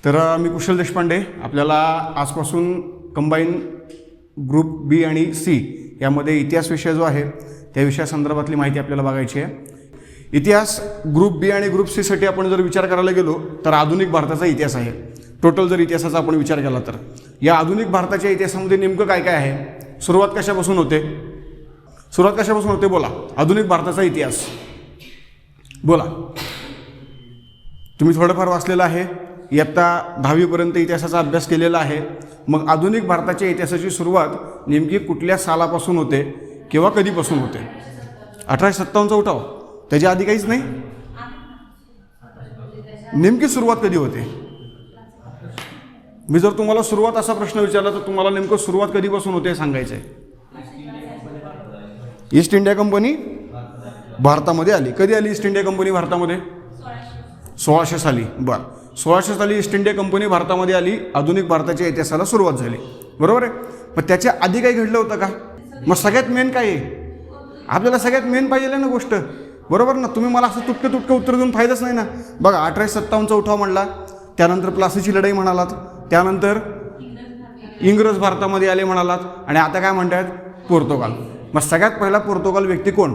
तर मी कुशल देशपांडे. आपल्याला आजपासून कंबाईन ग्रुप बी आणि सी यामध्ये इतिहास विषय जो आहे त्या विषयासंदर्भातली माहिती आपल्याला बघायची आहे. इतिहास ग्रुप बी आणि ग्रुप सी साठी आपण जर विचार करायला गेलो तर आधुनिक भारताचा इतिहास आहे. टोटल जर इतिहासाचा आपण विचार केला तर या आधुनिक भारताच्या इतिहासामध्ये नेमकं काय काय आहे, सुरुवात कशापासून होते बोला. आधुनिक भारताचा इतिहास बोला. तुम्ही थोडंफार वाचलेलं आहे, इयत्ता 10वी पर्यंत इतिहासाचा अभ्यास केलेला आहे. मग आधुनिक भारताच्या इतिहासाची सुरुवात नेमकी कुठल्या सालापासून होते किंवा कधीपासून होते? 1857चा उठाव, त्याच्या आधी काहीच नाही. नेमकी सुरुवात कधी होते? मी जर तुम्हाला सुरुवात असा प्रश्न विचारला तर तुम्हाला नेमकं सुरुवात कधीपासून होते सांगायचं आहे. ईस्ट इंडिया कंपनी भारतामध्ये आली. कधी आली ईस्ट इंडिया कंपनी भारतामध्ये? 1600 साली. बरं, 1600 साली ईस्ट इंडिया कंपनी भारतामध्ये आली. आधुनिक भारताच्या इतिहासाला सुरुवात झाली, बरोबर आहे. पण त्याच्या आधी काही घडलं होतं का? मग सगळ्यात मेन काय आहे? आपल्याला सगळ्यात मेन पाहिजे ना गोष्ट, बरोबर ना. तुम्ही मला असं तुटकं उत्तर देऊन फायदाच नाही ना. बघा, 1857चा उठाव म्हणला, त्यानंतर प्लासीची लढाई म्हणालात, त्यानंतर इंग्रज भारतामध्ये आले म्हणालात, आणि आता काय म्हणतात? पोर्तुगाल. मग सगळ्यात पहिला पोर्तुगाल व्यक्ती कोण?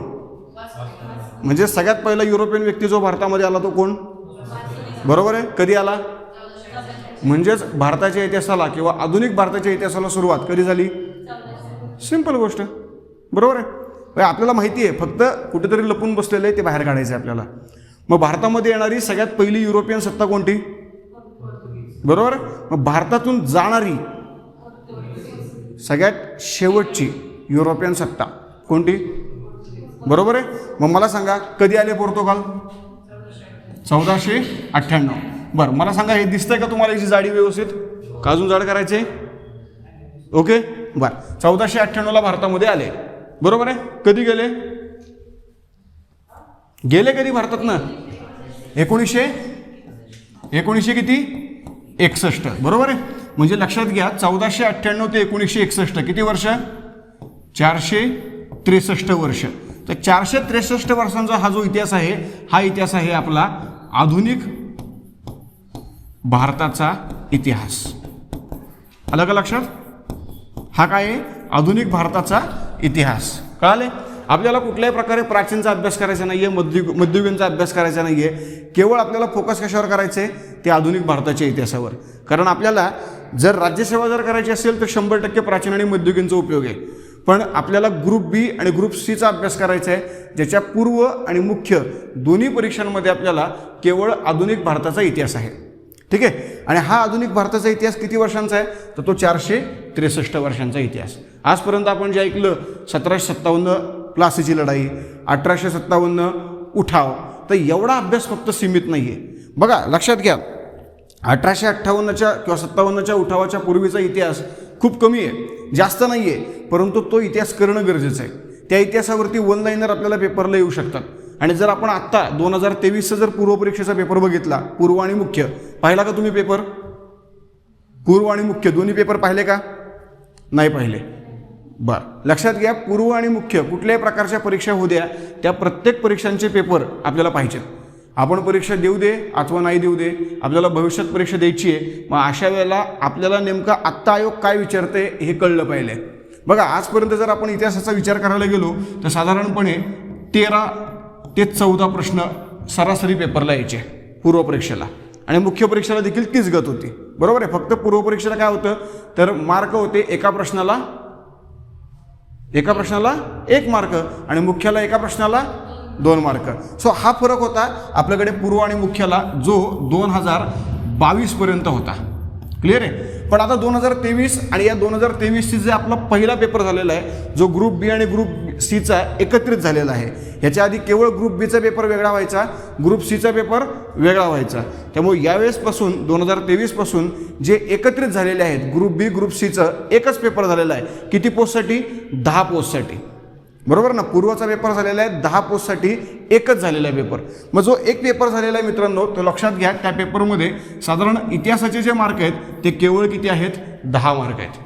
म्हणजे सगळ्यात पहिला युरोपियन व्यक्ती जो भारतामध्ये आला तो कोण? बरोबर आहे. कधी आला? म्हणजेच भारताच्या इतिहासाला किंवा आधुनिक भारताच्या इतिहासाला सुरुवात कधी झाली? सिंपल गोष्ट, बरोबर आहे. आपल्याला माहिती आहे, फक्त कुठेतरी लपून बसलेलं आहे, ते बाहेर काढायचं आहे आपल्याला. मग भारतामध्ये येणारी सगळ्यात पहिली युरोपियन सत्ता कोणती? बरोबर. मग भारतातून जाणारी सगळ्यात शेवटची युरोपियन सत्ता कोणती? बरोबर आहे. मग मला सांगा, कधी आले पोर्तुगाल? 1498. बरं, मला सांगा, हे दिसतंय का तुम्हाला याची जाडी व्यवस्थित? का अजून जाड करायचे? ओके, बरं. 1498ला भारतामध्ये आले, बरोबर आहे. कधी गेले कधी भारतातनं? 1900 किती? 61. बरोबर आहे. म्हणजे लक्षात घ्या, 1498 ते 1961 किती वर्ष? 463 वर्ष. तर 463 वर्षांचा हा जो इतिहास आहे, हा इतिहास आहे आपला आधुनिक भारताचा इतिहास. आलं का लक्षात? हा काय आहे? आधुनिक भारताचा इतिहास. कळाले? आपल्याला कुठल्याही प्रकारे प्राचीनचा अभ्यास करायचा नाहीये, मध्ययुगीनचा अभ्यास करायचा नाहीये. केवळ आपल्याला फोकस कशावर करायचं आहे? ते आधुनिक भारताच्या इतिहासावर. कारण आपल्याला जर राज्यसेवा जर करायची असेल तर 100% प्राचीन आणि मध्ययुगीनचा उपयोग आहे. पण आपल्याला ग्रुप बी आणि ग्रुप सीचा अभ्यास करायचा आहे, ज्याच्या पूर्व आणि मुख्य दोन्ही परीक्षांमध्ये आपल्याला केवळ आधुनिक भारताचा इतिहास आहे. ठीक आहे. आणि हा आधुनिक भारताचा इतिहास किती वर्षांचा आहे? तर तो 463 वर्षांचा इतिहास. आजपर्यंत आपण जे ऐकलं, 1757 प्लासीची लढाई, 1857 उठाव, तर एवढा अभ्यास फक्त सीमित नाही आहे. बघा, लक्षात घ्या, 1858च्या किंवा 57च्या उठावाच्या पूर्वीचा इतिहास खूप कमी आहे, जास्त नाही आहे. परंतु तो इतिहास करणं गरजेचं आहे. त्या इतिहासावरती वन लाईनर आपल्याला पेपरला येऊ शकतात. आणि जर आपण आत्ता 2023चा जर पूर्वपरीक्षेचा पेपर बघितला, पूर्व आणि मुख्य पाहिला का तुम्ही? पेपर पूर्व आणि मुख्य दोन्ही पेपर पाहिले का? नाही पाहिले. बरं, लक्षात घ्या, पूर्व आणि मुख्य कुठल्याही प्रकारच्या परीक्षा होऊ द्या, त्या प्रत्येक परीक्षांचे पेपर आपल्याला पाहिजेत. आपण परीक्षा देऊ दे अथवा नाही देऊ दे, आपल्याला भविष्यात परीक्षा द्यायची आहे. मग अशा वेळेला आपल्याला नेमका आत्ता आयोग काय विचारते हे कळलं पाहिजे. बघा, आजपर्यंत जर आपण इतिहासाचा विचार करायला गेलो तर साधारणपणे 13 ते 14 प्रश्न सरासरी पेपरला यायचे पूर्व परीक्षेला, आणि मुख्य परीक्षेला देखील तीच गत होती. बरोबर आहे. फक्त पूर्व परीक्षेला काय होतं तर मार्क होते एका प्रश्नाला 1 मार्क, आणि मुख्याला एका प्रश्नाला 2 मार्क. सो हा फरक होता आपल्याकडे पूर्व आणि मुख्याला, जो 2022 पर्यंत होता. क्लिअर आहे. पण आता 2023 आणि या 2023ची जे आपला पहिला पेपर झालेला आहे, जो ग्रुप बी आणि ग्रुप सीचा एकत्रित झालेला आहे. ह्याच्या आधी केवळ ग्रुप बीचा पेपर वेगळा व्हायचा, ग्रुप सीचा पेपर वेगळा व्हायचा. त्यामुळे यावेळेसपासून 2023 पासून जे एकत्रित झालेले आहेत, ग्रुप बी ग्रुप सीचं एकच पेपर झालेला आहे. किती पोस्टसाठी? 10 पोस्टसाठी. बरोबर ना. पूर्वचा पेपर झालेला आहे 10 पोस्टसाठी, एकच झालेला आहे पेपर. मग जो एक पेपर झालेला आहे मित्रांनो, तो लक्षात घ्या, त्या पेपरमध्ये साधारण इतिहासाचे जे मार्क आहेत ते केवळ किती आहेत? 10 मार्क आहेत.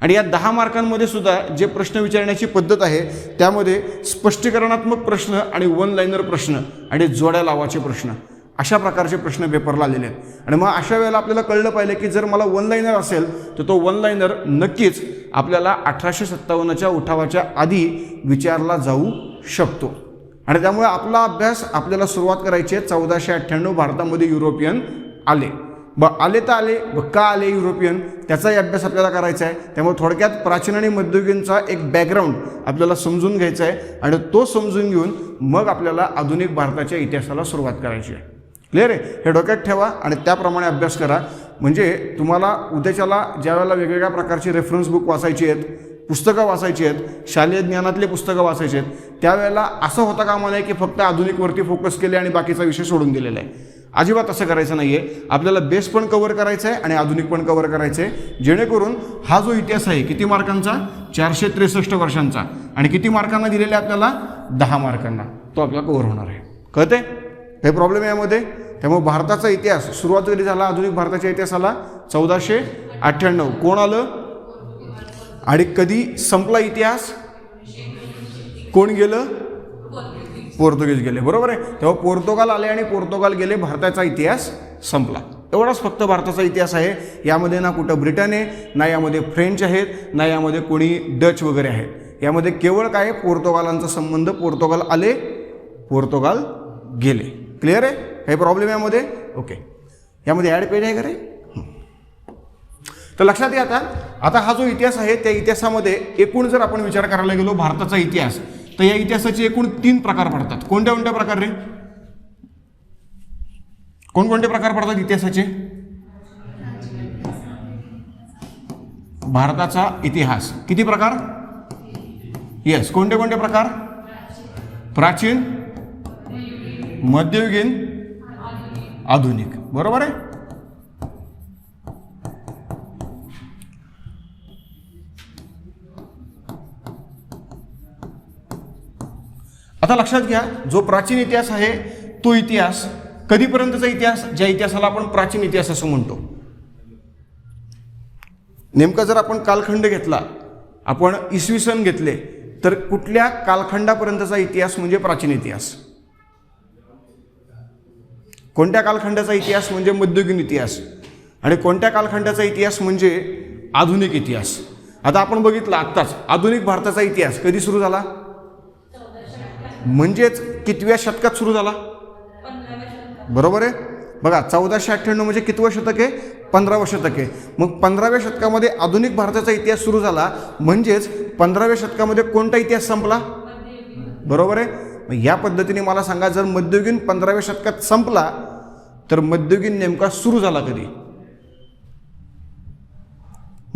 आणि या 10 मार्कांमध्ये सुद्धा जे प्रश्न विचारण्याची पद्धत आहे त्यामध्ये स्पष्टीकरणात्मक प्रश्न आणि वन लाईनर प्रश्न आणि जोड्या लावाचे प्रश्न अशा प्रकारचे प्रश्न पेपरला आलेले आहेत. आणि मग अशा वेळेला आपल्याला कळलं पाहिजे की जर मला वन लाईनर असेल तर तो वन लाईनर नक्कीच आपल्याला 1857च्या उठावाच्या आधी विचारला जाऊ शकतो. आणि त्यामुळे आपला अभ्यास आपल्याला सुरुवात करायची आहे 1498 भारतामध्ये युरोपियन आले. आले तर आले, का आले युरोपियन, त्याचाही अभ्यास आपल्याला करायचा आहे. त्यामुळे थोडक्यात प्राचीन आणि मध्ययुगीनचा एक बॅकग्राऊंड आपल्याला समजून घ्यायचा आहे आणि तो समजून घेऊन मग आपल्याला आधुनिक भारताच्या इतिहासाला सुरुवात करायची आहे. क्लिअर आहे? हे डोक्यात ठेवा आणि त्याप्रमाणे अभ्यास करा. म्हणजे तुम्हाला उद्याच्याला ज्या वेळेला वेगवेगळ्या प्रकारची रेफरन्स बुक वाचायची आहेत, पुस्तकं वाचायची आहेत, शालेय ज्ञानातले पुस्तकं वाचायची आहेत, त्यावेळेला असं होता कामा नये की फक्त आधुनिकवरती फोकस केले आणि बाकीचा विषय सोडून दिलेला आहे. अजिबात असं करायचं नाही आहे. आपल्याला बेस पण कव्हर करायचा आहे आणि आधुनिक पण कव्हर करायचं आहे, जेणेकरून हा जो इतिहास आहे किती मार्कांचा, 463 वर्षांचा, आणि किती मार्कांना दिलेला आहे आपल्याला, 10 मार्कांना, तो आपल्याला कव्हर होणार आहे. कळते? काही प्रॉब्लेम आहे यामध्ये? त्यामुळे भारताचा इतिहास सुरुवात कधी झाला, आधुनिक भारताच्या इतिहासाला 1498. कोण आलं आणि कधी संपला इतिहास, कोण गेलं, पोर्तुगीज गेले. बरोबर आहे? तेव्हा पोर्तुगाल आले आणि पोर्तुगाल गेले, भारताचा इतिहास संपला. एवढाच फक्त भारताचा इतिहास आहे. यामध्ये ना कुठं ब्रिटन आहे, ना यामध्ये फ्रेंच आहेत, ना यामध्ये कोणी डच वगैरे आहेत. यामध्ये केवळ काय, पोर्तुगालांचा संबंध, पोर्तुगाल आले, पोर्तुगाल गेले. क्लिअर आहे? काही प्रॉब्लेम यामध्ये? ओके. यामध्ये ॲड पेज आहे का रे? तर लक्षात घ्या आता हा जो इतिहास आहे त्या इतिहासामध्ये एकूण जर आपण विचार करायला गेलो भारताचा इतिहास, तर या इतिहासाचे एकूण 3 प्रकार पडतात. कोणत्या कोणत्या प्रकार रे? कोणकोणते प्रकार पडतात इतिहासाचे? भारताचा इतिहास किती प्रकार? येस. कोणते कोणते प्रकार? प्राचीन, मध्ययुगीन, आधुनिक. बरोबर आहे? आता लक्षात घ्या, जो प्राचीन इतिहास आहे तो इतिहास कधीपर्यंतचा इतिहास, ज्या इतिहासाला आपण प्राचीन इतिहास असं म्हणतो. नेमका जर आपण कालखंड घेतला, आपण इसवी सन घेतले, तर कुठल्या कालखंडापर्यंतचा इतिहास म्हणजे प्राचीन इतिहास? कोणत्या कालखंडाचा इतिहास म्हणजे मध्ययुगीन इतिहास, आणि कोणत्या कालखंडाचा इतिहास म्हणजे आधुनिक इतिहास. आता आपण बघितलं आत्ताच आधुनिक भारताचा इतिहास कधी सुरू झाला, म्हणजेच कितव्या शतकात सुरू झाला? बरोबर आहे? बघा 1498 म्हणजे कितवं शतक आहे? 15वं शतक आहे. मग 15व्या शतकामध्ये आधुनिक भारताचा इतिहास सुरू झाला, म्हणजेच 15व्या शतकामध्ये कोणता इतिहास संपला? बरोबर आहे? मग या पद्धतीने मला सांगा, जर मध्ययुगीन 15व्या शतकात संपला तर मध्ययुगीन नेमका सुरू झाला कधी?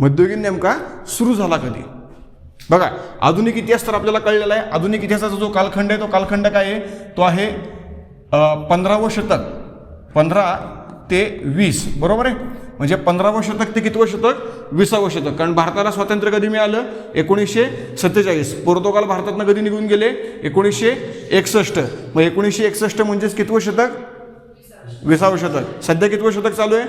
मध्ययुगीन नेमका सुरू झाला कधी? बघा, आधुनिक इतिहास तर आपल्याला कळलेला आहे. आधुनिक इतिहासाचा जो कालखंड आहे तो कालखंड काय आहे? तो आहे 15वं शतक, 15 ते 20. बरोबर आहे? म्हणजे 15वं शतक ते कितवं शतक? 20वं शतक. कारण भारताला स्वातंत्र्य कधी मिळालं? 1947. पोर्तुगाल भारतातनं कधी निघून गेले? 1961. मग 1961 म्हणजेच कितवं शतक? 20वं शतक. सध्या कितवं शतक चालू आहे?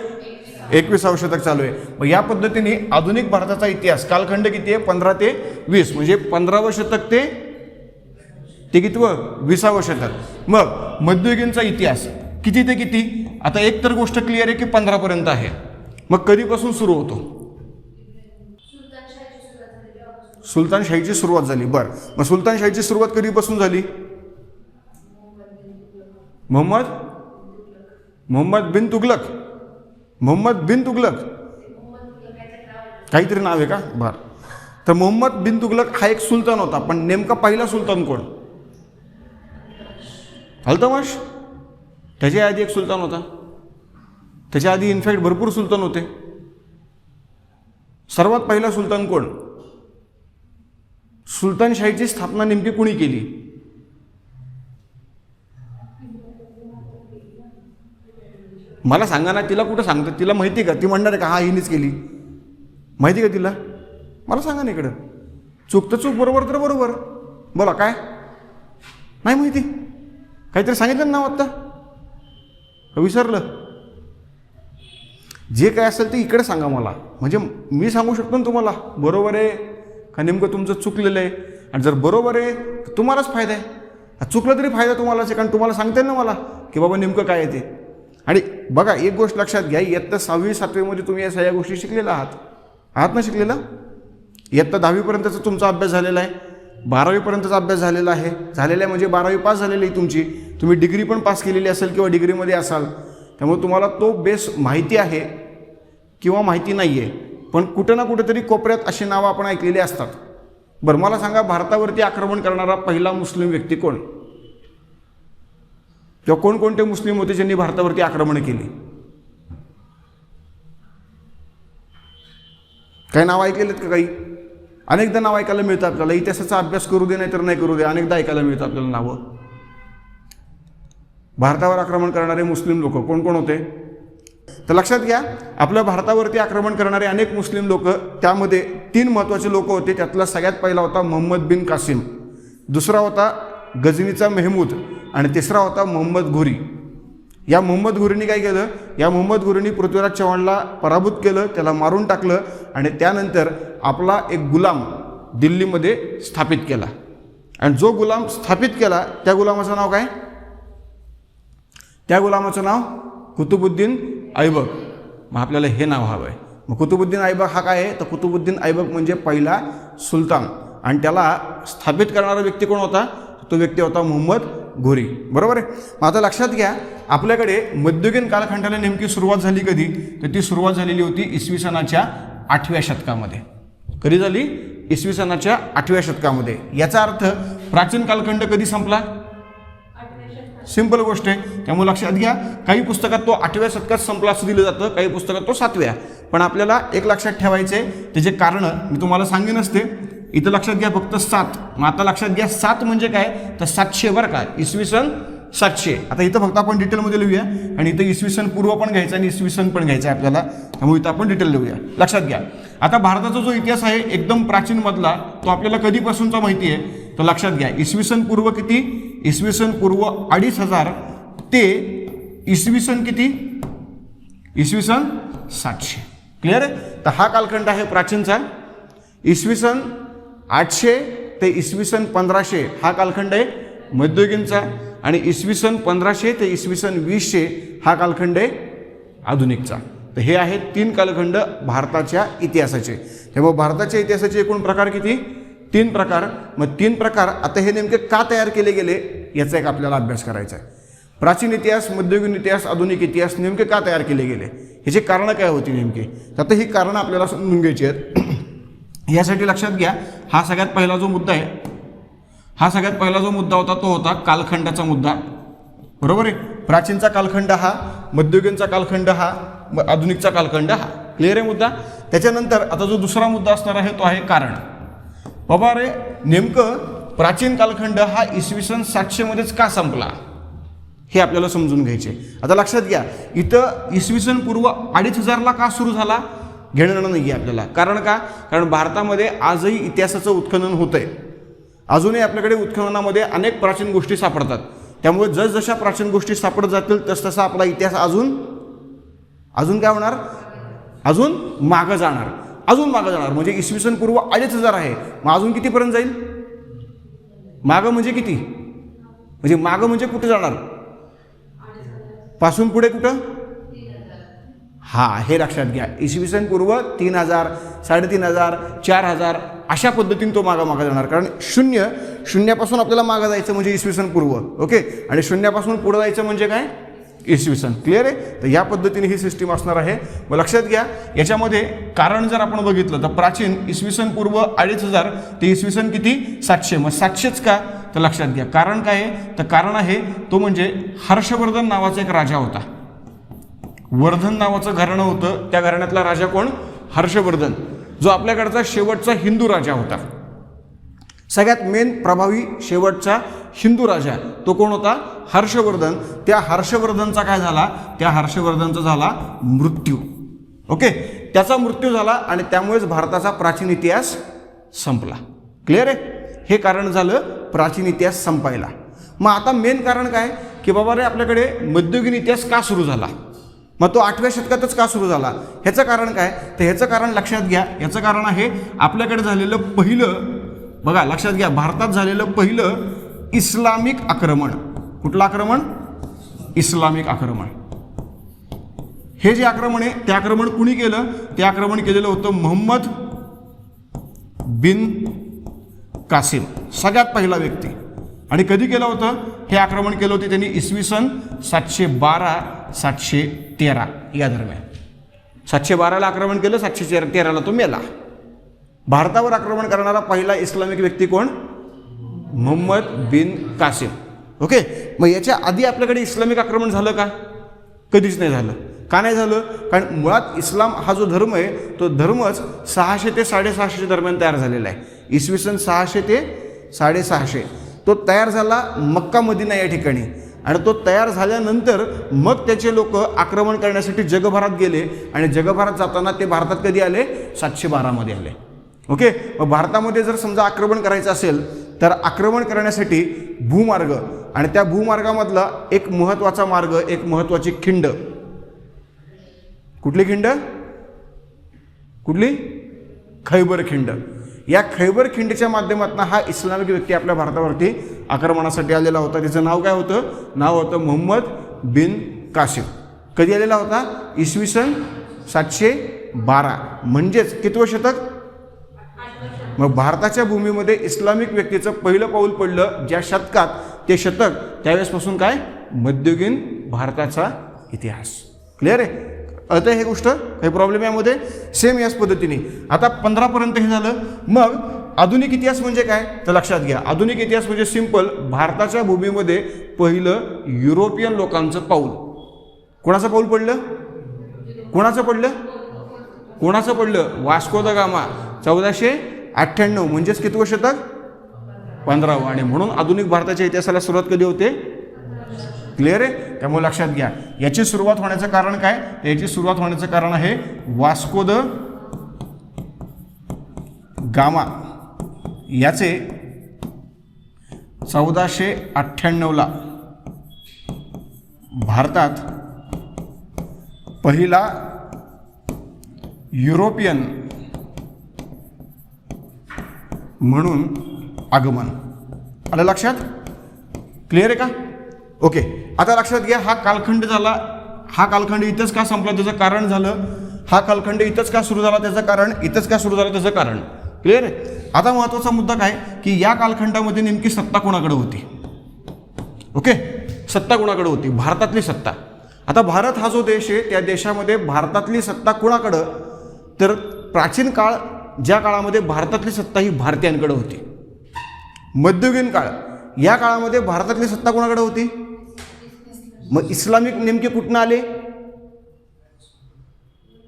21वं शतक चालू आहे. मग या पद्धतीने आधुनिक भारताचा इतिहास कालखंड किती आहे? 15 ते 20. म्हणजे 15वं शतक ते कितवं? 20वं शतक. मग मध्ययुगीनचा इतिहास किती ते किती? आता एक तर गोष्ट क्लिअर आहे की 15 पर्यंत आहे. मग कधीपासून सुरू होतो? सुलतानशाहीची सुरुवात झाली. बरं, मग सुलतानशाहीची सुरुवात कधीपासून झाली? मोहम्मद बिन तुगलक. मोहम्मद बिन तुगलक काहीतरी नाव आहे का? बरं. तर मोहम्मद बिन तुगलक हा एक सुलतान होता, पण नेमका पहिला सुलतान कोण? अल्तमश. त्याच्या आधी एक सुलतान होता, त्याच्या आधी इनफॅक्ट भरपूर सुलतान होते. सर्वात पहिला सुलतान कोण? सुलतानशाहीची स्थापना नेमकी कुणी केली? मला सांगा ना. तिला कुठं सांगतात? तिला माहिती का? ती म्हणणार आहे का हा हिनीच केली? माहिती का तिला? मला सांगा ना. इकडं चूक तर चूक, बरोबर तर बरोबर. बोला, काय नाही माहिती? काहीतरी सांगितलं ना आत्ता, विसरलं? जे काय असेल ते इकडे सांगा मला, म्हणजे मी सांगू शकतो ना तुम्हाला बरोबर आहे का नेमकं तुमचं चुकलेलं आहे. आणि जर बरोबर आहे तर तुम्हालाच फायदा आहे, चुकलं तरी फायदा तुम्हालाच आहे, कारण तुम्हाला सांगता येईल ना मला की बाबा नेमकं काय आहे ते. आणि बघा एक गोष्ट लक्षात घ्या, इयत्ता 6वी 7वीमध्ये तुम्ही या सगळ्या गोष्टी शिकलेल्या आहात ना शिकलेला? इयत्ता 10वीपर्यंतचा तुमचा अभ्यास झालेला आहे, 12वीपर्यंतचा अभ्यास झालेला आहे म्हणजे 12वी पास झालेली आहे तुमची, तुम्ही डिग्री पण पास केलेली असेल किंवा डिग्रीमध्ये असाल, त्यामुळे तुम्हाला तो बेस माहिती आहे किंवा माहिती नाही आहे, पण कुठं ना कुठेतरी कोपऱ्यात अशी नावं आपण ऐकलेली असतात. बरं मला सांगा, भारतावरती आक्रमण करणारा पहिला मुस्लिम व्यक्ती कोण, किंवा कोणकोणते मुस्लिम होते ज्यांनी भारतावरती आक्रमण केली? काही नाव ऐकलेत का? काही अनेकदा नाव ऐकायला मिळतं आपल्याला, इतिहासाचा अभ्यास करू दे नाही तर नाही करू दे, अनेकदा ऐकायला मिळतं आपल्याला नावं. भारतावर आक्रमण करणारे मुस्लिम लोक कोण कोण होते? तर लक्षात घ्या, आपल्या भारतावरती आक्रमण करणारे अनेक मुस्लिम लोक, त्यामध्ये 3 महत्त्वाचे लोक होते. त्यातला सगळ्यात पहिला होता मोहम्मद बिन कासिम, दुसरा होता गझनीचा मेहमूद आणि तिसरा होता मोहम्मद घोरी. या मोहम्मद घोरीने काय केलं? या मोहम्मद घोरीने पृथ्वीराज चव्हाणला पराभूत केलं, त्याला मारून टाकलं आणि त्यानंतर आपला एक गुलाम दिल्लीमध्ये स्थापित केला. आणि जो गुलाम स्थापित केला त्या गुलामाचं नाव काय? त्या गुलामाचं नाव कुतुबुद्दीन ऐबक. मग आपल्याला हे नाव हवं आहे. मग कुतुबुद्दीन ऐबक हा काय आहे? तर कुतुबुद्दीन ऐबक म्हणजे पहिला सुलतान, आणि त्याला स्थापित करणारा व्यक्ती कोण होता? तो व्यक्ती होता मोहम्मद घोरी. बरोबर आहे. मग आता लक्षात घ्या, आपल्याकडे मध्ययुगीन कालखंडाला नेमकी सुरुवात झाली कधी? तर ती सुरुवात झालेली होती इसवी सनाच्या 8व्या शतकामध्ये. कधी झाली? इसवी सनाच्या 8व्या शतकामध्ये. याचा अर्थ प्राचीन कालखंड कधी संपला? सिंपल गोष्ट आहे. त्यामुळे लक्षात घ्या, काही पुस्तकात तो 8व्या शतकात संपला असं दिलं जातं, काही पुस्तकात तो 7व्या. पण आपल्याला एक लक्षात ठेवायचं आहे, त्याचे कारण मी तुम्हाला सांगेन असते. इथं लक्षात घ्या फक्त 7. मग आता लक्षात घ्या 7 म्हणजे काय? तर 700 बरं का, इसवी सन 700. आता इथं फक्त आपण डिटेलमध्ये लिहूया, आणि इथं इसवी सन पूर्व पण घ्यायचं आणि इसवी सन पण घ्यायचं आहे आपल्याला, त्यामुळे इथं आपण डिटेल लिहूया. लक्षात घ्या, आता भारताचा जो इतिहास आहे एकदम प्राचीन मधला, तो आपल्याला कधीपासूनचा माहिती आहे? तर लक्षात घ्या, इसवी सन पूर्व किती? इसवी सन पूर्व 2500 ते इसवी सन किती? इसवी सन 700. क्लिअर आहे? तर हा कालखंड आहे प्राचीनचा. इसवी सन 800 ते इसवी सन 1500 हा कालखंड आहे मध्ययुगीनचा, आणि इसवी सन 1500 ते इसवी सन 2000 हा कालखंड आहे आधुनिकचा. तर हे आहेत 3 कालखंड भारताच्या इतिहासाचे. त्यामुळे भारताच्या इतिहासाचे एकूण प्रकार किती? 3 प्रकार. मग 3 प्रकार आता हे नेमके का तयार केले गेले याचा एक आपल्याला अभ्यास करायचा आहे. प्राचीन इतिहास, मध्ययुगीन इतिहास, आधुनिक इतिहास नेमके का तयार केले गेले, ह्याची कारणं काय होती नेमकी? आता ही कारणं आपल्याला समजून घ्यायची आहेत. यासाठी लक्षात घ्या, हा सगळ्यात पहिला जो मुद्दा आहे, हा सगळ्यात पहिला जो मुद्दा होता तो होता कालखंडाचा मुद्दा. बरोबर आहे. प्राचीनचा कालखंड हा, मध्ययुगीनचा कालखंड हा, आधुनिकचा कालखंड हा. क्लिअर आहे मुद्दा? त्याच्यानंतर आता जो दुसरा मुद्दा असणार आहे तो आहे कारण. बाबा रे, नेमकं प्राचीन कालखंड हा इसवी सन 700 मध्येच का संपला हे आपल्याला समजून घ्यायचे. आता लक्षात घ्या, इथं इसवी सन पूर्व 2500ला का सुरू झाला घेणं नाही आहे आपल्याला. कारण का? कारण भारतामध्ये आजही इतिहासाचं उत्खनन होतं आहे. अजूनही आपल्याकडे उत्खननामध्ये अनेक प्राचीन गोष्टी सापडतात. त्यामुळे जसजशा प्राचीन गोष्टी सापडत जातील तसतसा आपला इतिहास अजून काय होणार? अजून मागं जाणार. अजून मागं जाणार. म्हणजे इसवी सन पूर्व 2500 आहे, मग अजून कितीपर्यंत जाईल? मागं म्हणजे किती? म्हणजे मागं म्हणजे कुठे जाणार? पासून पुढे कुठं? हा, हे लक्षात घ्या. इसवी सन पूर्व 3000, 3500, 4000 अशा पद्धतीने तो मागं जाणार. कारण शून्यापासून आपल्याला मागं जायचं म्हणजे इसवी सन पूर्व. ओके. आणि शून्यापासून पुढे जायचं म्हणजे काय? इसवी सन. क्लिअर आहे? तर या पद्धतीने ही सिस्टीम असणार आहे. मग लक्षात घ्या, याच्यामध्ये कारण जर आपण बघितलं तर प्राचीन इसवी सन पूर्व 2500 ते इसवी सन किती? 700. मग 700च का? तर लक्षात घ्या, कारण काय आहे? तर कारण आहे तो म्हणजे हर्षवर्धन नावाचा एक राजा होता. वर्धन नावाचं घराणं होतं, त्या घराण्यातला राजा कोण? हर्षवर्धन, जो आपल्याकडचा शेवटचा हिंदू राजा होता. सगळ्यात मेन प्रभावी शेवटचा हिंदू राजा तो कोण होता? हर्षवर्धन. त्या हर्षवर्धनचा काय झाला? त्या हर्षवर्धनचा झाला मृत्यू. ओके. त्याचा मृत्यू झाला आणि त्यामुळेच भारताचा प्राचीन इतिहास संपला. क्लिअर आहे? हे कारण झालं प्राचीन इतिहास संपायला. मग आता मेन कारण काय की बाबा रे, आपल्याकडे मध्ययुगीन इतिहास का सुरू झाला? मग तो 8व्या शतकातच का सुरू झाला? ह्याचं कारण काय? तर ह्याचं कारण लक्षात घ्या. याचं कारण आहे आपल्याकडे झालेलं पहिलं, बघा लक्षात घ्या, भारतात झालेलं पहिलं इस्लामिक आक्रमण. कुठलं आक्रमण? इस्लामिक आक्रमण. हे जे आक्रमण आहे ते आक्रमण कुणी केलं? ते आक्रमण केलेलं होतं मोहम्मद बिन कासिम, सगळ्यात पहिला व्यक्ती. आणि कधी केलं होतं हे आक्रमण? केलं होतं त्यांनी इसवी सन 712-713 या दरम्यान. 712ला आक्रमण केलं, 713ला तो मेला. भारतावर आक्रमण करणारा पहिला इस्लामिक व्यक्ती कोण? मोहम्मद बिन कासिम. ओके, मग याच्या आधी आपल्याकडे इस्लामिक आक्रमण झालं का? कधीच नाही झालं. का नाही झालं? कारण मुळात इस्लाम हा जो धर्म आहे तो धर्मच 600 ते 650 दरम्यान तयार झालेला आहे. इसवी सन 600 ते 650 तो तयार झाला मक्का मदिना या ठिकाणी. आणि तो तयार झाल्यानंतर मग त्याचे लोक आक्रमण करण्यासाठी जगभरात गेले आणि जगभरात जाताना ते भारतात कधी आले? 712मध्ये आले. ओके, मग भारतामध्ये जर समजा आक्रमण करायचं असेल तर आक्रमण करण्यासाठी भूमार्ग आणि त्या भूमार्गामधला एक महत्त्वाचा मार्ग, एक महत्त्वाची खिंड. कुठली खिंड? कुठली? खैबर खिंड. या खैबर खिंडीच्या माध्यमातून हा इस्लामिक व्यक्ती आपल्या भारतावरती आक्रमणासाठी आलेला होता. त्याचं नाव काय होतं? नाव होतं मोहम्मद बिन कासिम. कधी आलेला होता? इसवी सन 712, म्हणजेच कितवं शतक? मग भारताच्या भूमीमध्ये इस्लामिक व्यक्तीचं पहिलं पाऊल पडलं ज्या शतकात, ते शतक त्यावेळेसपासून काय? मध्ययुगीन भारताचा इतिहास. क्लिअर आहे? आता हे गोष्ट काही प्रॉब्लेम यामध्ये? सेम याच पद्धतीने आता 15 पर्यंत हे झालं. मग आधुनिक इतिहास म्हणजे काय? तर लक्षात घ्या, आधुनिक इतिहास म्हणजे सिंपल, भारताच्या भूमीमध्ये पहिलं युरोपियन लोकांचं पाऊल. कोणाचं पाऊल पडलं? कोणाचं पडलं? कोणाचं पडलं? Vasco the gamma. 1498, म्हणजेच कितवं शतक? 15वं. आणि म्हणून आधुनिक भारताच्या इतिहासाला सुरुवात कधी होते? क्लिअर आहे? त्यामुळे लक्षात घ्या, याची सुरुवात होण्याचं कारण काय? याची सुरुवात होण्याचं कारण आहे वास्को द गामा याचे 1498ला भारतात पहिला युरोपियन म्हणून आगमन. आलं लक्षात? क्लिअर आहे का? ओके, आता लक्षात घ्या, हा कालखंड झाला. हा कालखंड इथंच का संपला? त्याचं कारण झालं. हा कालखंड इथंच का सुरू झाला? त्याचं कारण. इथंच का सुरू झालं? त्याचं कारण. क्लिअर आहे? आता महत्त्वाचा मुद्दा काय की या कालखंडामध्ये नेमकी सत्ता कोणाकडे होती? ओके, सत्ता कोणाकडे होती? भारतातली सत्ता. आता भारत हा जो देश आहे त्या देशामध्ये भारतातली सत्ता कोणाकडं? तर प्राचीन काळ, ज्या काळामध्ये भारतातली सत्ता ही भारतीयांकडे होती. मध्ययुगीन काळ, या काळामध्ये भारतातली सत्ता कोणाकडे होती? मग इस्लामिक नेमके कुठनं आले?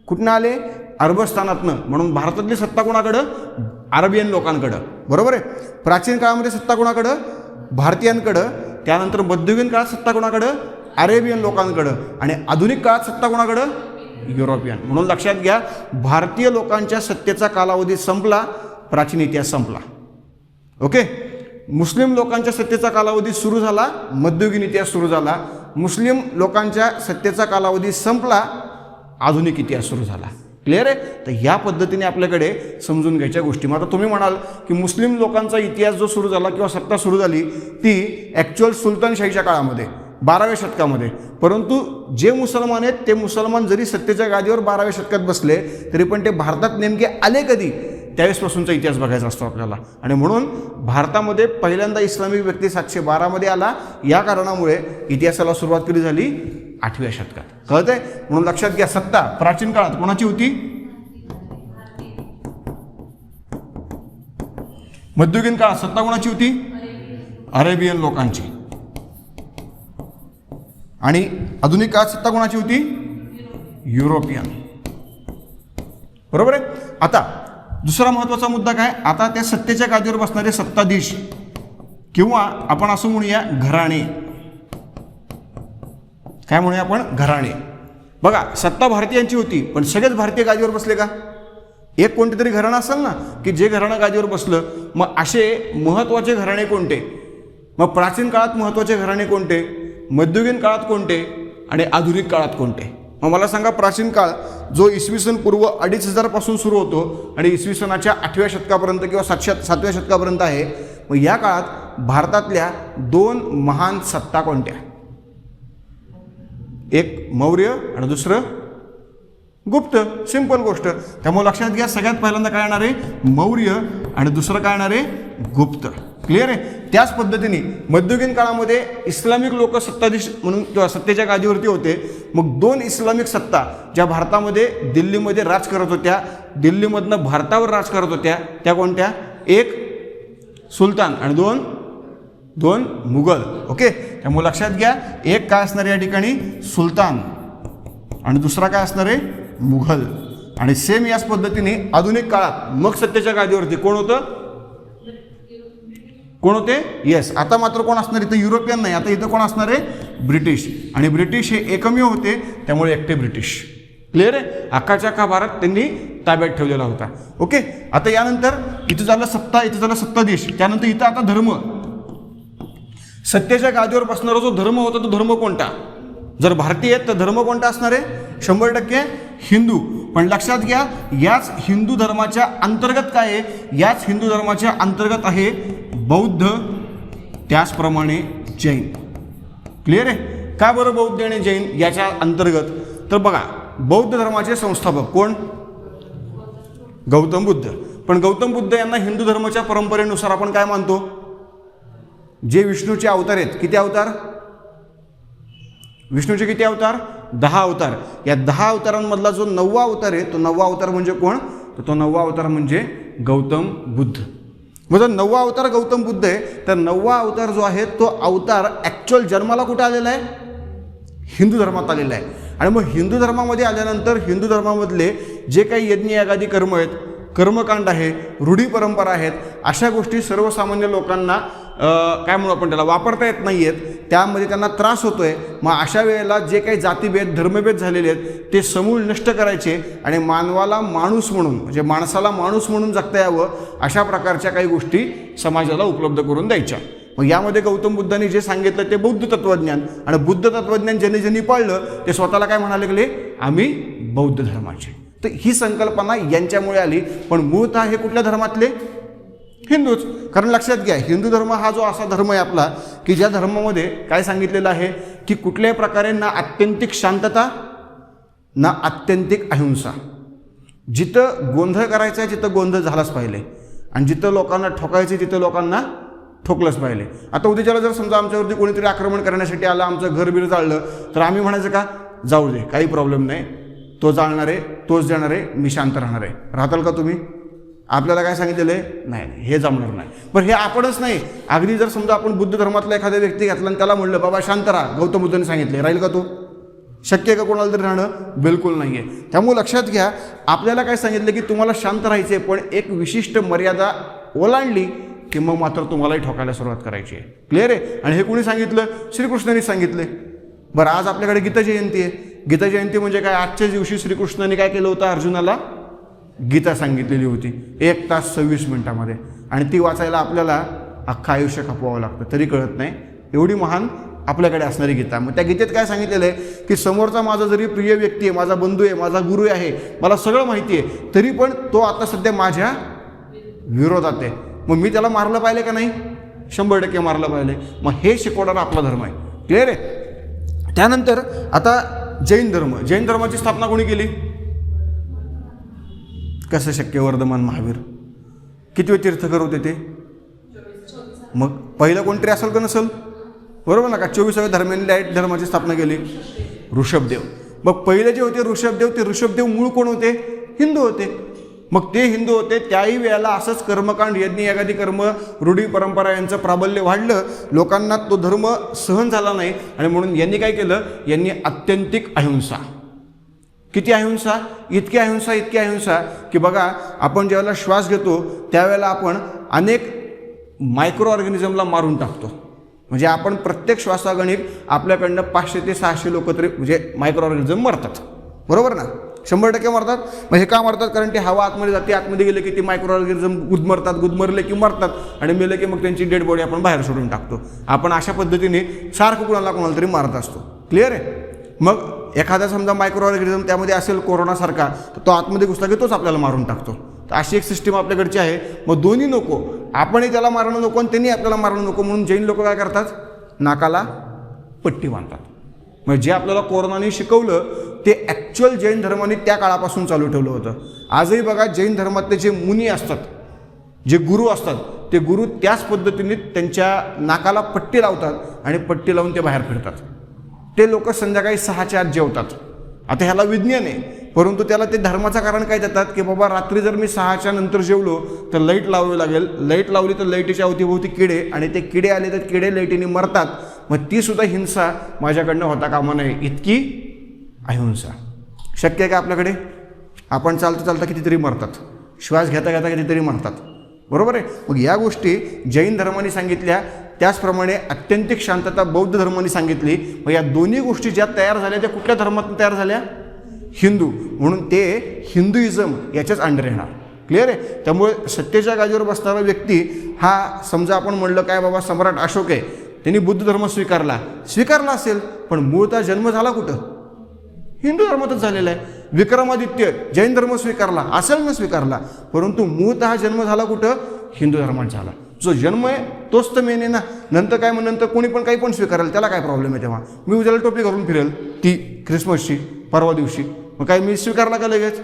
कुठनं आले? अरबस्थानातनं. म्हणून भारतातली सत्ता कोणाकडं? अरबियन लोकांकडं. बरोबर आहे? प्राचीन काळामध्ये सत्ता कोणाकडं? भारतीयांकडं. त्यानंतर मध्ययुगीन काळात सत्ता कोणाकडं? अरेबियन लोकांकडं. आणि आधुनिक काळात सत्ता कोणाकडं? युरोपियन. म्हणून लक्षात घ्या, भारतीय लोकांच्या सत्तेचा कालावधी संपला, प्राचीन इतिहास संपला. ओके, मुस्लिम लोकांच्या सत्तेचा कालावधी सुरू झाला, मध्ययुगीन इतिहास सुरू झाला. मुस्लिम लोकांच्या सत्तेचा कालावधी संपला, आधुनिक इतिहास सुरू झाला. क्लिअर आहे? तर ह्या पद्धतीने आपल्याकडे समजून घ्यायच्या गोष्टी. मग आता तुम्ही म्हणाल की मुस्लिम लोकांचा इतिहास जो सुरू झाला किंवा सत्ता सुरू झाली ती ॲक्च्युअल सुलतानशाहीच्या काळामध्ये 12व्या शतकामध्ये. परंतु जे मुसलमान आहेत ते मुसलमान जरी सत्तेच्या गादीवर 12व्या शतकात बसले तरी पण ते भारतात नेमके आले कधी? त्यावेळेसपासूनचा इतिहास बघायचा असतो आपल्याला. आणि म्हणून भारतामध्ये पहिल्यांदा इस्लामिक व्यक्ती 712मध्ये आला. या कारणामुळे इतिहासाला सुरुवात कधी झाली? 8व्या शतकात. कळतंय? म्हणून लक्षात घ्या, सत्ता प्राचीन काळात कोणाची होती? मध्ययुगीन काळात सत्ता कोणाची होती? अरेबियन लोकांची. आणि आधुनिक काळात सत्ता कोणाची होती? युरोपियन. बरोबर आहे? आता दुसरा महत्त्वाचा मुद्दा काय? आता त्या सत्तेच्या गादीवर बसणारे सत्ताधीश किंवा आपण असं म्हणूया घराणे. काय म्हणूया आपण? घराणे. बघा, सत्ता भारतीयांची होती पण सगळेच भारतीय गादीवर बसले का? एक कोणते तरी घराणं असेल ना की जे घराणं गादीवर बसलं. मग असे महत्त्वाचे घराणे कोणते? मग प्राचीन काळात महत्त्वाचे घराणे कोणते? मध्ययुगीन काळात कोणते? आणि आधुनिक काळात कोणते? मग मला सांगा, प्राचीन काळ जो इसवी सन पूर्व 2500 पासून सुरू होतो आणि इसवी सनाच्या 8व्या शतकापर्यंत किंवा 7व्या शतकापर्यंत आहे, मग या काळात भारतातल्या 2 महान सत्ता कोणत्या? एक मौर्य आणि दुसरं गुप्त. सिंपल गोष्ट. त्यामुळे लक्षात घ्या, सगळ्यात पहिल्यांदा काय येणार आहे मौर्य आणि दुसरं काय येणार आहे गुप्त. क्लिअर आहे. त्याच पद्धतीने मध्ययुगीन काळामध्ये इस्लामिक लोक सत्ताधीश म्हणून किंवा सत्तेच्या गादीवरती होते. मग 2 इस्लामिक सत्ता ज्या भारतामध्ये दिल्लीमध्ये राज करत होत्या, दिल्लीमधनं भारतावर राज करत होत्या, त्या कोणत्या? एक सुलतान आणि दोन मुघल. ओके. त्यामुळे लक्षात घ्या, एक काय असणार या ठिकाणी सुलतान आणि दुसरा काय असणार आहे मुघल. आणि सेम याच पद्धतीने आधुनिक काळात मग सत्तेच्या गादीवरती कोण होतं? कोण होते? येस. आता मात्र कोण असणार इथं? युरोपियन नाही, आता इथं कोण असणार आहे? ब्रिटिश. आणि ब्रिटिश हे एकमेव होते, त्यामुळे एकटे ब्रिटिश. क्लिअर आहे. अख्खाच्या अख्खा भारत त्यांनी ताब्यात ठेवलेला होता. ओके. आता यानंतर इथं झालं सत्ता, इथं झालं सत्ताधीश. त्यानंतर इथं आता धर्म. सत्तेच्या गादीवर बसणारा जो धर्म होता तो धर्म कोणता? जर भारतीय आहेत तर धर्म कोणता असणार आहे? 100% हिंदू. पण लक्षात घ्या, याच हिंदू धर्माच्या अंतर्गत काय आहे? याच हिंदू धर्माच्या अंतर्गत आहे बौद्ध, त्याचप्रमाणे जैन. क्लिअर आहे. का बरं बौद्ध आणि जैन याच्या अंतर्गत? तर बघा, बौद्ध धर्माचे संस्थापक कोण? गौतम बुद्ध. पण गौतम बुद्ध यांना हिंदू धर्माच्या परंपरेनुसार आपण काय मानतो? जे विष्णूचे अवतार आहेत. किती अवतार? विष्णूचे किती अवतार? 10 अवतार. या 10 अवतारांमधला जो 9वा अवतार आहे, तो 9वा अवतार म्हणजे कोण? तर तो 9वा अवतार म्हणजे गौतम बुद्ध. मग जर 9वा अवतार गौतम बुद्ध आहे, तर 9वा अवतार जो आहे तो अवतार ॲक्च्युअल जन्माला कुठे आलेला आहे? हिंदू धर्मात आलेला आहे. आणि मग हिंदू धर्मामध्ये आल्यानंतर हिंदू धर्मामधले जे काही यज्ञ यागादी कर्म आहेत, कर्मकांड आहे, रूढी परंपरा आहेत, अशा गोष्टी सर्वसामान्य लोकांना काय म्हणू आपण त्याला, वापरता येत नाही आहेत. त्यामध्ये त्यांना त्रास होतो आहे. मग अशा वेळेला जे काही जातीभेद धर्मभेद झालेले आहेत ते समूळ नष्ट करायचे आणि मानवाला माणूस म्हणून, म्हणजे माणसाला माणूस म्हणून जगता यावं, अशा प्रकारच्या काही गोष्टी समाजाला उपलब्ध करून द्यायच्या. मग यामध्ये गौतम बुद्धांनी जे सांगितलं ते बौद्ध तत्त्वज्ञान. आणि बुद्ध तत्त्वज्ञान ज्यांनी ज्यांनी पाळलं ते स्वतःला काय म्हणाले गेले? आम्ही बौद्ध धर्माचे. तर ही संकल्पना यांच्यामुळे आली. पण मूळतः हे कुठल्या धर्मातले? हिंदूच. कारण लक्षात घ्या, हिंदू धर्म हा जो असा धर्म आहे आपला की ज्या धर्मामध्ये काय सांगितलेलं आहे की कुठल्याही प्रकारे ना आत्यंतिक शांतता ना आत्यंतिक अहिंसा. जिथं गोंधळ करायचा आहे तिथं गोंधळ झालाच पाहिजे आणि जिथं लोकांना ठोकायचं तिथं लोकांना ठोकलंच पाहिजे. आता उद्याच्याला जर समजा आमच्यावरती कोणीतरी आक्रमण करण्यासाठी आलं, आमचं घर बिर जाळलं, तर आम्ही म्हणायचं का? जाऊ दे, काही प्रॉब्लेम नाही, तो जाळणार आहे, तोच देणार आहे, मी शांत राहणार आहे. राहताल का तुम्ही? आपल्याला काय सांगितलेलं आहे? नाही, हे जमणार नाही. पण हे आपणच नाही, अगदी जर समजा आपण बुद्ध धर्मातला एखादा व्यक्ती घेतला आणि त्याला म्हणलं बाबा शांत राहा, गौतम बुद्धांनी सांगितले, राहील का तो? शक्य आहे का कोणाला तरी राहणं? बिलकुल नाही आहे. त्यामुळे लक्षात घ्या, आपल्याला काय सांगितलं की तुम्हाला शांत राहायचे, पण एक विशिष्ट मर्यादा ओलांडली की मग मात्र तुम्हालाही ठोकायला सुरुवात करायची आहे. क्लिअर आहे. आणि हे कोणी सांगितलं? श्रीकृष्णांनी सांगितले. बरं, आज आपल्याकडे गीता जयंती आहे. गीता जयंती म्हणजे काय? आजच्याच दिवशी श्रीकृष्णांनी काय केलं होतं? अर्जुनाला गीता सांगितलेली होती 1 तास 26 मिनिटामध्ये. आणि ती वाचायला आपल्याला अख्खं आयुष्य खपवावं लागतं, तरी कळत नाही एवढी महान आपल्याकडे असणारी गीता. मग त्या गीतेत काय सांगितलेलं आहे की समोरचा माझा जरी प्रिय व्यक्ती आहे, माझा बंधू आहे, माझा गुरु आहे, मला सगळं माहिती आहे, तरी पण तो आता सध्या माझ्या विरोधात आहे. मग मी त्याला मारलं पाहिजे का नाही? 100% मारलं पाहिजे. मग हे शिकवणारा आपला धर्म आहे. क्लिअर आहे. त्यानंतर आता जैन धर्म. जैन धर्माची स्थापना कोणी केली? कसं शक्य? वर्धमान महावीर. कितवे तीर्थकर होते ते? मग पहिलं कोणतरी असेल का नसेल? बरोबर ना का? 24व्या धर्माची स्थापना केली ऋषभदेव. मग पहिले जे होते ऋषभदेव, ते ऋषभदेव मूळ कोण होते? हिंदू होते. मग ते हिंदू होते, त्याही वेळेला असंच कर्मकांड, यज्ञ यागादी कर्म, रूढी परंपरा यांचं प्राबल्य वाढलं, लोकांना तो धर्म सहन झाला नाही आणि म्हणून यांनी काय केलं? यांनी आत्यंतिक अहिंसा. किती अहिंसा? इतकी अहिंसा की बघा, आपण ज्यावेळेला श्वास घेतो त्यावेळेला आपण अनेक मायक्रो ऑर्गॅनिझमला मारून टाकतो. म्हणजे आपण प्रत्येक श्वासागणिक आपल्याकडनं 500 ते 600 लोक तरी म्हणजे मायक्रो ऑर्गॅनिझम मरतात. बरोबर ना? 100% मरतात. मग हे का मरतात? कारण ती हवा आतमध्ये जाते, आतमध्ये गेले की ती मायक्रो ऑर्गॅनिझम गुदमरतात, गुदमरले की मरतात आणि मेले की मग त्यांची डेड बॉडी आपण बाहेर सोडून टाकतो. आपण अशा पद्धतीने सारखं कोणाला तरी मारत असतो. क्लिअर आहे. मग एखादा समजा मायक्रो ऑर्गॅनिझम त्यामध्ये असेल कोरोनासारखा, तर तो आतमध्ये घुसला की तोच आपल्याला मारून टाकतो. तर अशी एक सिस्टीम आपल्याकडची आहे. मग दोन्ही नको, आपणही त्याला मारणं नको आणि त्यांनी आपल्याला मारणं नको, म्हणून जैन लोक काय करतात? नाकाला पट्टी बांधतात. म्हणजे जे आपल्याला कोरोनाने शिकवलं ते ॲक्च्युअल जैन धर्माने त्या काळापासून चालू ठेवलं होतं. आजही बघा जैन धर्मातले जे मुनी असतात, जे गुरु असतात, ते गुरु त्याच पद्धतीने त्यांच्या नाकाला पट्टी लावतात आणि पट्टी लावून ते बाहेर फिरतात. ते लोक संध्याकाळी 6च्या आत जेवतात. आता ह्याला विज्ञान आहे, परंतु त्याला ते धर्माचं कारण काय देतात की बाबा रात्री जर मी 6च्या नंतर जेवलो तर लाईट लावावी लागेल, लाईट लावली तर लाईटीच्या अवतीभोवती किडे, आणि ते किडे आले तर किडे लाईटीने मरतात, मग ती सुद्धा हिंसा माझ्याकडनं होता कामा नये, इतकी अहिंसा. शक्य आहे का आपल्याकडे? आपण चालता चालता कितीतरी मरतात, श्वास घेता घेता कितीतरी मरतात, बरोबर आहे. मग या गोष्टी जैन धर्माने सांगितल्या, त्याचप्रमाणे अत्यंतिक शांतता बौद्ध धर्माने सांगितली. मग या दोन्ही गोष्टी ज्या तयार झाल्या त्या कुठल्या धर्मातून तयार झाल्या? हिंदू. म्हणून ते हिंदुइझम याच्याच अंडर येणार. क्लिअर आहे. त्यामुळे सत्तेच्या गादीवर बसणारा व्यक्ती हा, समजा आपण म्हणलं काय बाबा सम्राट अशोक आहे, त्यांनी बुद्ध धर्म स्वीकारला असेल, पण मूळतः जन्म झाला कुठं? हिंदू धर्मातच झालेला आहे. विक्रमादित्य जैन धर्म स्वीकारला असेल, न स्वीकारला, परंतु मूळतः जन्म झाला कुठं? हिंदू धर्मात झाला. जो जन्म आहे तोच तर मेन आहे ना. नंतर काय, मग नंतर कोणी पण काही पण स्वीकारेल, त्याला काय प्रॉब्लेम आहे? तेव्हा मी उद्याला टोपी घालून फिरेल ती ख्रिसमसची परवा दिवशी, मग काय मी स्वीकारला का लगेच?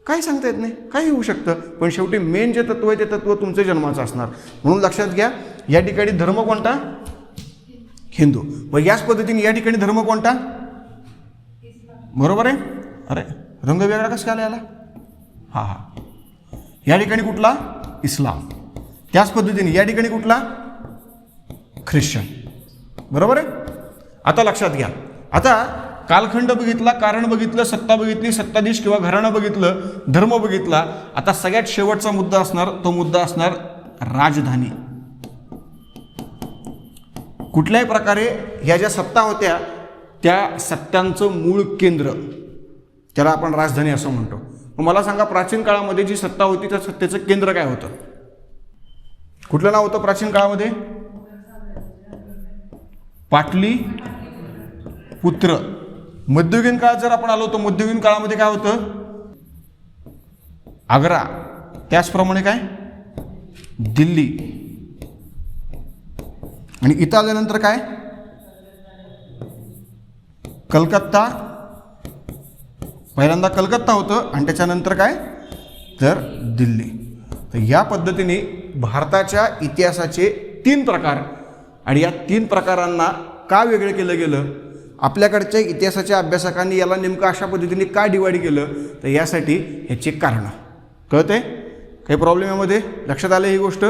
काही सांगता येत नाही, काही होऊ शकतं. पण शेवटी मेन जे तत्व आहे ते तत्व तुमच्या जन्माचं असणार. म्हणून लक्षात घ्या, या ठिकाणी धर्म कोणता? हिंदू. मग याच पद्धतीने या ठिकाणी धर्म कोणता? बरोबर आहे. अरे रंग वेगळा कसं काय आला? हा हा, या ठिकाणी कुठला? इस्लाम. त्याच पद्धतीने या ठिकाणी कुठला? ख्रिश्चन. बरोबर आहे. आता लक्षात घ्या, आता कालखंड बघितला, कारण बघितलं, सत्ता बघितली, सत्ताधीश किंवा घराणं बघितलं, धर्म बघितला. आता सगळ्यात शेवटचा मुद्दा असणार, तो मुद्दा असणार राजधानी. कुठल्याही प्रकारे ह्या ज्या सत्ता होत्या त्या सत्यांचं मूळ केंद्र, त्याला आपण राजधानी असं म्हणतो. मग मला सांगा, प्राचीन काळामध्ये जी सत्ता होती त्या सत्तेचं केंद्र काय होतं? कुठलं नाव होतं प्राचीन काळामध्ये? पाटली पुत्र. मध्ययुगीन काळात जर आपण आलो तर मध्ययुगीन काळामध्ये काय होतं? आग्रा. त्याचप्रमाणे काय? दिल्ली. आणि इथं आल्यानंतर काय? कलकत्ता. पहिल्यांदा कलकत्ता होतं आणि त्याच्यानंतर काय? तर दिल्ली. तर या पद्धतीने भारताच्या इतिहासाचे 3 प्रकार, आणि या 3 प्रकारांना का वेगळं केलं गेलं? आपल्याकडच्या इतिहासाच्या अभ्यासकांनी याला नेमकं अशा पद्धतीने का डिवाइड केलं? तर यासाठी ह्याची कारणं कळते. काही प्रॉब्लेम यामध्ये? लक्षात आलं ही गोष्ट?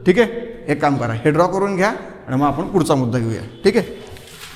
ठीक आहे. एक काम करा, हे ड्रॉ करून घ्या आणि मग आपण पुढचा मुद्दा घेऊया. ठीक आहे.